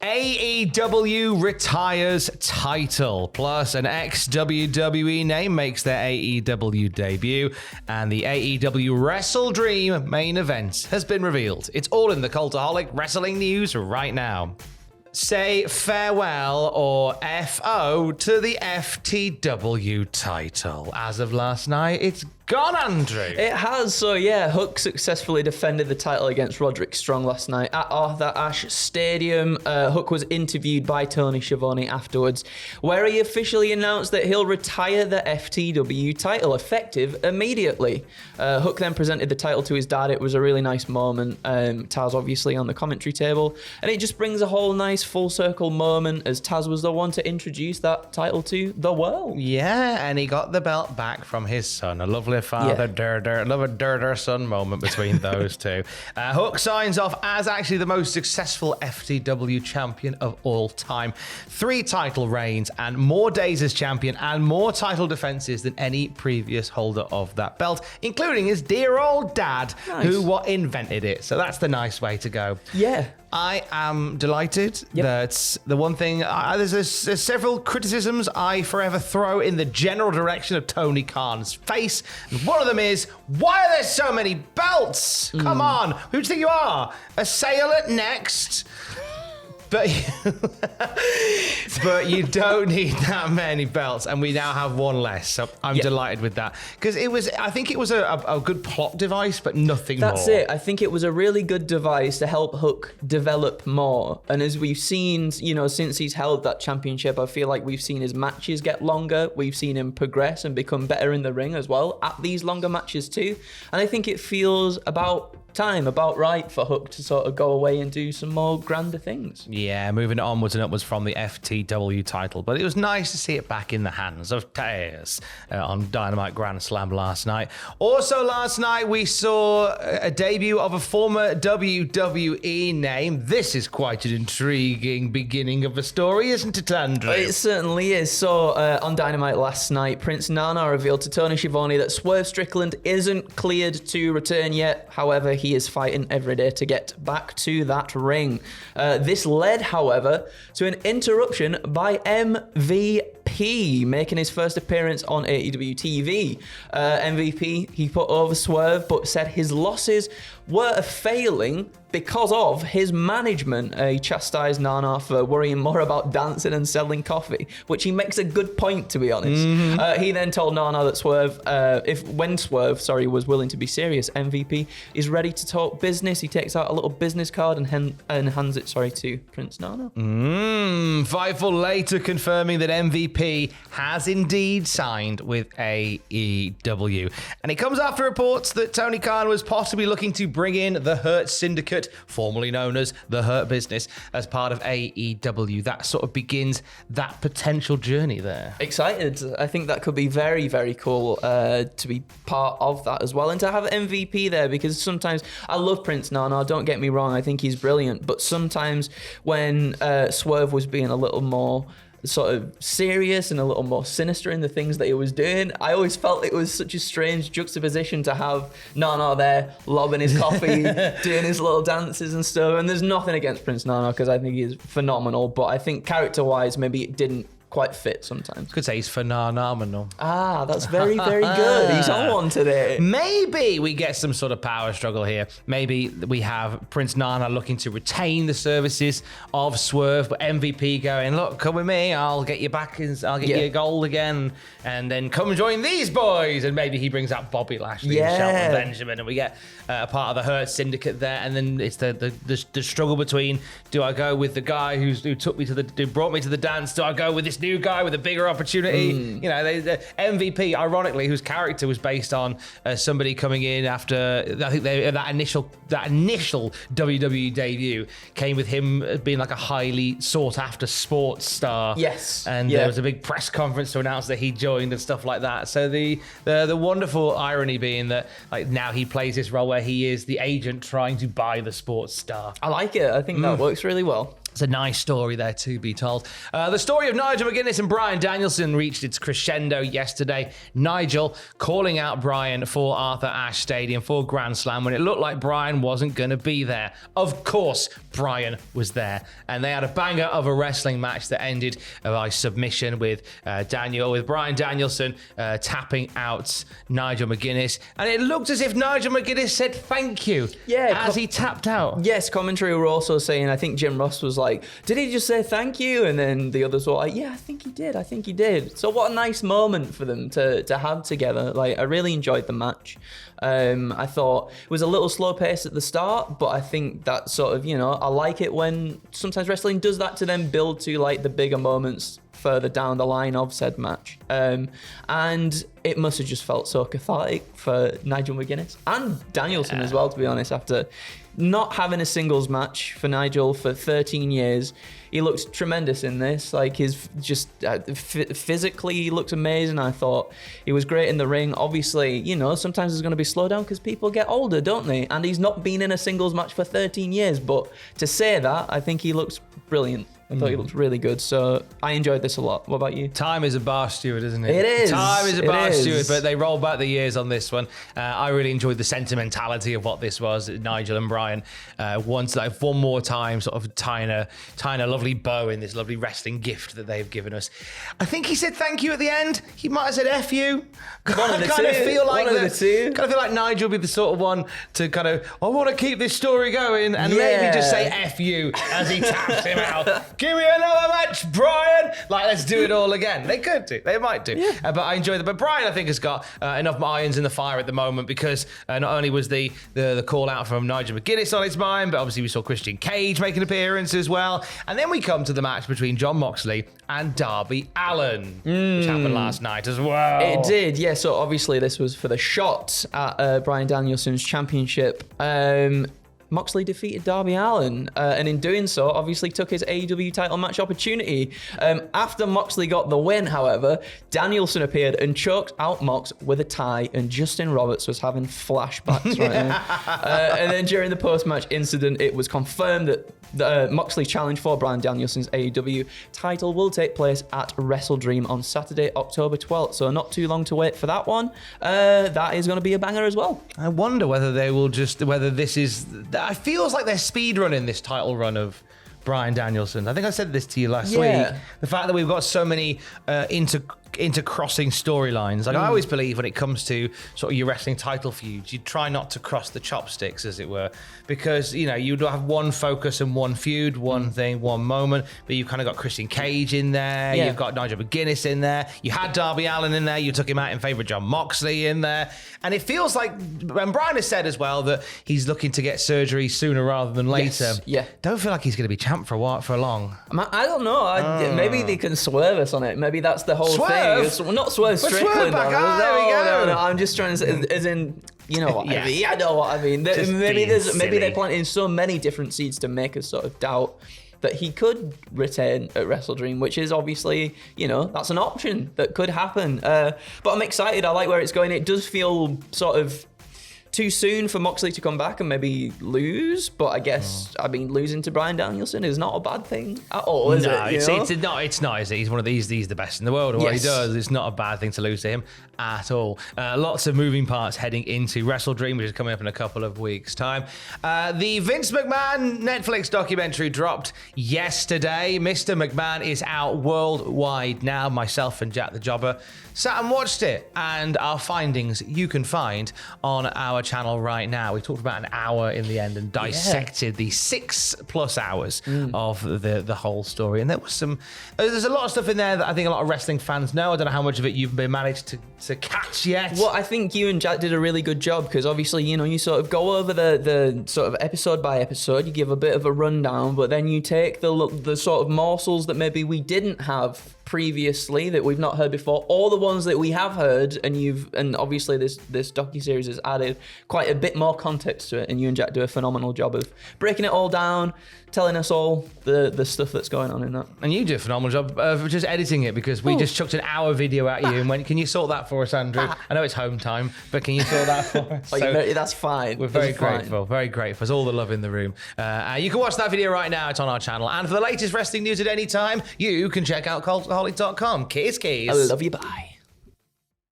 AEW retires title, plus an ex-WWE name makes their AEW debut, and the AEW WrestleDream main event has been revealed. It's all in the Cultaholic wrestling news right now. Say farewell or FO to the FTW title. As of last night, it's gone, Andrew. It has. So yeah, Hook successfully defended the title against Roderick Strong last night at Arthur Ashe Stadium. Hook was interviewed by Tony Schiavone afterwards, where he officially announced that he'll retire the FTW title effective immediately. Hook then presented the title to his dad. It was a really nice moment. Taz obviously on the commentary table, and it just brings a whole nice full circle moment as Taz was the one to introduce that title to the world. Yeah, and he got the belt back from his son. A lovely father, love a dirter son moment between those two. Hook signs off as actually the most successful FTW champion of all time. 3 title reigns and more days as champion and more title defenses than any previous holder of that belt, including his dear old dad, who invented it. So that's the nice way to go. Yeah. I am delighted that the one thing, there's several criticisms I forever throw in the general direction of Tony Khan's face. And one of them is, why are there so many belts? Come on, who do you think you are? A sailor next? But you don't need that many belts, and we now have one less. So I'm delighted with that, because I think it was a good plot device, but nothing more. That's it. I think it was a really good device to help Hook develop more. And as we've seen, since he's held that championship, I feel like we've seen his matches get longer. We've seen him progress and become better in the ring as well at these longer matches too. And I think it feels about right for Hook to sort of go away and do some more grander things. Yeah, moving onwards and upwards from the FTW title. But it was nice to see it back in the hands of Taz on Dynamite Grand Slam last night. Also last night, we saw a debut of a former WWE name. This is quite an intriguing beginning of a story, isn't it, Andrew? It certainly is. So on Dynamite last night, Prince Nana revealed to Tony Schiavone that Swerve Strickland isn't cleared to return yet. However, he is fighting every day to get back to that ring. This led, however, to an interruption by MVP, making his first appearance on AEW TV. MVP, he put over Swerve, but said his losses were a failing because of his management. He chastised Nana for worrying more about dancing and selling coffee, which he makes a good point, to be honest. He then told Nana that when Swerve was willing to be serious, MVP is ready to talk business. He takes out a little business card and hands it to Prince Nana. Fightful later confirming that MVP has indeed signed with AEW. And it comes after reports that Tony Khan was possibly looking to bring in the Hurt Syndicate, formerly known as the Hurt Business, as part of AEW. That sort of begins that potential journey there. Excited. I think that could be very, very cool to be part of that as well, and to have MVP there, because sometimes I love Prince Nana, don't get me wrong, I think he's brilliant, but sometimes when Swerve was being a little more sort of serious and a little more sinister in the things that he was doing, I always felt it was such a strange juxtaposition to have Nana there lobbing his coffee, doing his little dances and stuff. And there's nothing against Prince Nana, because I think he's phenomenal, but I think character-wise maybe it didn't quite fit sometimes. Could say he's phenomenal. That's very, very good. He's on one today. Maybe we get some sort of power struggle here. Maybe we have Prince Nana looking to retain the services of Swerve, but MVP going, look, come with me, I'll get you back, I'll get you gold again, and then come join these boys. And maybe he brings out Bobby Lashley and Shelton Benjamin, and we get a part of the Hurt Syndicate there. And then it's the struggle between, do I go with the guy who brought me to the dance? Do I go with this new guy with a bigger opportunity? The MVP, ironically, whose character was based on somebody coming in after, I think that initial WWE debut came with him being like a highly sought after sports star. Yes. And there was a big press conference to announce that he joined and stuff like that. So the wonderful irony being that like now he plays this role where he is the agent trying to buy the sports star. I like it. I think that works really well. It's a nice story there to be told. The story of Nigel McGuinness and Bryan Danielson reached its crescendo yesterday. Nigel calling out Bryan for Arthur Ashe Stadium for Grand Slam when it looked like Bryan wasn't going to be there. Of course, Bryan was there. And they had a banger of a wrestling match that ended by submission with Bryan Danielson tapping out Nigel McGuinness. And it looked as if Nigel McGuinness said thank you as he tapped out. Yes, commentary were also saying, I think Jim Ross was like, did he just say thank you? And then the others were like, yeah, I think he did. So what a nice moment for them to have together. Like, I really enjoyed the match. I thought it was a little slow pace at the start, but I think that sort of, I like it when sometimes wrestling does that to then build to like the bigger moments further down the line of said match. And it must have just felt so cathartic for Nigel McGuinness and Danielson as well, to be honest, after not having a singles match for Nigel for 13 years. He looks tremendous in this. Like, his just physically, he looks amazing. I thought he was great in the ring. Obviously, sometimes there's going to be slowdown because people get older, don't they? And he's not been in a singles match for 13 years. But to say that, I think he looks brilliant. I thought he looked really good, so I enjoyed this a lot. What about you? Time is a bar steward, isn't it? It is. Time is a bar steward, but they roll back the years on this one. I really enjoyed the sentimentality of what this was. Nigel and Bryan, one more time, sort of tying a lovely bow in this lovely wrestling gift that they've given us. I think he said thank you at the end. He might have said F you. I kind of feel like Nigel would be the sort of one to kind of, I want to keep this story going, and maybe just say F you as he taps him out. Give me another match, Bryan. Like, let's do it all again. They could do. They might do. Yeah. But I enjoy that. But Bryan, I think, has got enough irons in the fire at the moment because not only was the call out from Nigel McGuinness on his mind, but obviously we saw Christian Cage make an appearance as well. And then we come to the match between Jon Moxley and Darby Allin, which happened last night as well. It did, yeah. So obviously this was for the shot at Bryan Danielson's championship. Moxley defeated Darby Allin, and in doing so, obviously took his AEW title match opportunity. After Moxley got the win, however, Danielson appeared and choked out Mox with a tie, and Justin Roberts was having flashbacks right now. And then during the post-match incident, it was confirmed that Moxley's challenge for Bryan Danielson's AEW title will take place at Wrestle Dream on Saturday, October 12th. So not too long to wait for that one. That is going to be a banger as well. I wonder whether they will whether this is... It feels like they're speedrunning this title run of Bryan Danielson. I think I said this to you last week. The fact that we've got so many intercrossing storylines. Like, I always believe when it comes to sort of your wrestling title feuds, you try not to cross the chopsticks, as it were, because you'd have one focus and one feud, one thing, one moment. But you've kind of got Christian Cage in there. You've got Nigel McGuinness in there. You had Darby Allin in there. You took him out in favor of Jon Moxley in there. And it feels like, and Bryan has said as well that he's looking to get surgery sooner rather than later. Yes. Yeah. Don't feel like he's going to be champ for a while, for long. I don't know. Maybe they can swerve us on it. Maybe that's the whole thing. Not Swerve Strickland. Swerve back. There we go. No, I'm just trying to say, as in, you know what I mean. I know what I mean. Maybe they're planting so many different seeds to make us sort of doubt that he could retain at Wrestle Dream, which is obviously, that's an option that could happen. But I'm excited. I like where it's going. It does feel sort of too soon for Moxley to come back and maybe lose, but I guess losing to Bryan Danielson is not a bad thing at all, is it? It's not. Is it? He's one of these. He's the best in the world. What he does, it's not a bad thing to lose to him at all. Lots of moving parts heading into Wrestle Dream, which is coming up in a couple of weeks' time. The Vince McMahon Netflix documentary dropped yesterday. Mr. McMahon is out worldwide now. Myself and Jack the Jobber sat and watched it, and our findings you can find on our channel right now. We talked about an hour in the end and dissected the 6+ hours of the whole story. And there's a lot of stuff in there that I think a lot of wrestling fans know. I don't know how much of it you've been managed to catch yet. Well, I think you and Jack did a really good job because obviously, you sort of go over the sort of episode by episode, you give a bit of a rundown, but then you take the sort of morsels that maybe we didn't have previously that we've not heard before, or the ones that we have heard, and obviously this docuseries has added quite a bit more context to it, and you and Jack do a phenomenal job of breaking it all down, telling us all the stuff that's going on in that. And you do a phenomenal job of just editing it, because we just chucked an hour video at you and went, can you sort that for us, Andrew? I know it's home time, but can you sort that for us? That's fine. We're very grateful, very grateful. It's all the love in the room. You can watch that video right now. It's on our channel. And for the latest wrestling news at any time, you can check out cultaholic.com. Kiss, kiss. I love you. Bye.